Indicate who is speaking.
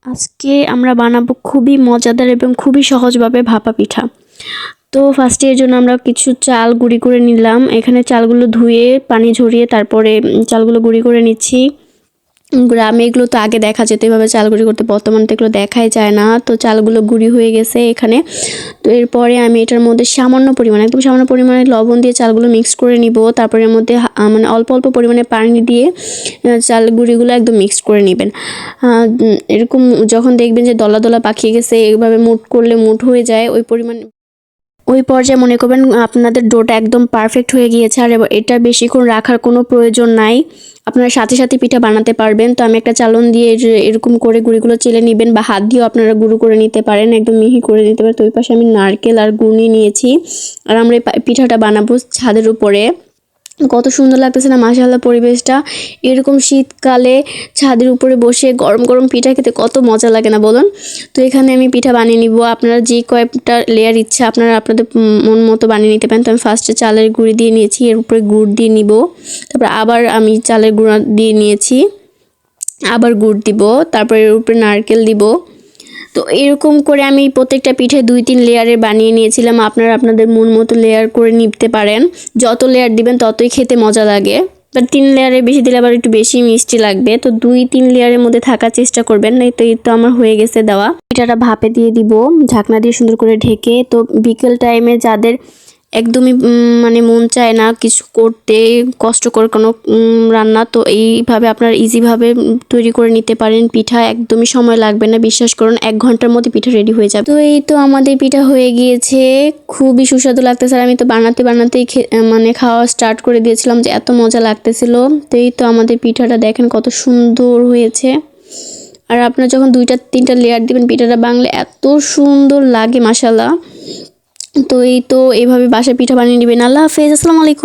Speaker 1: আজকে আমরা বানাবো খুবই মজাদার এবং খুবই সহজভাবে ভাপা পিঠা। তো ফার্স্টে এর জন্য আমরা কিছু চাল গুঁড়ি করে নিলাম। এখানে চালগুলো ধুয়ে পানি ঝরিয়ে তারপরে চালগুলো গুঁড়ি করে নিচ্ছি। গ্রামে এগুলো তো আগে দেখা যেত এভাবে চাল গুঁড়ি করতে, বর্তমানে তো এগুলো দেখাই যায় না। তো চালগুলো গুঁড়ি হয়ে গেছে এখানে। তো এরপরে আমি এটার মধ্যে সামান্য পরিমাণে, একদম সামান্য পরিমাণে লবণ দিয়ে চালগুলো মিক্স করে নিব। তারপরে এর মধ্যে মানে অল্প অল্প পরিমাণে পানি দিয়ে চাল গুঁড়িগুলো একদম মিক্স করে নেবেন। এরকম যখন দেখবেন যে দলা দলা পাকিয়ে গেছে, এইভাবে মুঠ করলে মুঠ হয়ে যায়, ওই পর্যায়ে মনে করবেন আপনাদের ডোটা একদম পারফেক্ট হয়ে গিয়েছে। আর এটা বেশিক্ষণ রাখার কোনো প্রয়োজন নাই, আপনারা সাথে সাথে পিঠা বানাতে পারবেন। তো আমি একটা চালন দিয়ে এরকম করে গুঁড়িগুলো চেলে নেবেন, বা হাত দিয়েও আপনারা গুঁড়ো করে নিতে পারেন, একদম মিহি করে নিতে পারেন। তো ওই পাশে আমি নারকেল আর গুড় নিয়ে নিয়েছি। আর আমরা এই পিঠাটা বানাবো ছাদের উপরে। কত সুন্দর লাগতেছে না মাশাআল্লাহ পরিবেশটা। এরকম শীতকালে ছাদের উপরে বসে গরম গরম পিঠা খেতে কত মজা লাগে না বলুন। তো এখানে আমি পিঠা বানিয়ে নিব। আপনারা যে কয়েকটা লেয়ার ইচ্ছা আপনারা আপনাদের মন মতো বানিয়ে নিতে পারেন। তো আমি ফার্স্টে চালের গুঁড়ি দিয়ে নিয়েছি, এর উপরে গুড় দিয়ে নিব। তারপর আবার আমি চালের গুঁড়া দিয়ে নিয়েছি, আবার গুড় দিব, তারপর এর উপরে নারকেল দিব। তো এরকম করে আমি প্রত্যেকটা পিঠে 2-3 লেয়ারের বানিয়ে নিয়েছিলাম। আপনারা আপনাদের মন মতো লেয়ার করে নিতে পারেন। যত লেয়ার দিবেন ততই খেতে মজা লাগে। বাট 3 লেয়ারের বেশি দিলে আবার একটু বেশি মিষ্টি লাগবে। তো 2-3 লেয়ারের মধ্যে থাকার চেষ্টা করবেন। এই তো আমার হয়ে গেছে দেওয়া। পিঠাটা ভাপে দিয়ে দিব ঢাকনা দিয়ে সুন্দর করে ঢেকে। তো বিকেল টাইমে যাদের একদমই মানে মন চায় না কিছু করতে, কষ্টকর কোনো রান্না, তো এইভাবে আপনারা ইজিভাবে তৈরি করে নিতে পারেন পিঠা। একদমই সময় লাগবে না, বিশ্বাস করুন 1 ঘন্টার মধ্যে পিঠা রেডি হয়ে যাবে। তো এই তো আমাদের পিঠা হয়ে গিয়েছে, খুবই সুস্বাদু লাগতেছে। আর আমি তো বানাতেই মানে খাওয়া স্টার্ট করে দিয়েছিলাম, যে এত মজা লাগতেছিল। তো এই তো আমাদের পিঠাটা দেখেন কত সুন্দর হয়েছে। আর আপনারা যখন 2-3টা লেয়ার দিবেন পিঠাটা বাংলে এত সুন্দর লাগে মাশাআল্লাহ। তো এই তো এইভাবে বাসায় পিঠা বানিয়ে নেবেন। আল্লাহ হাফেজ, আসসালামু আলাইকুম।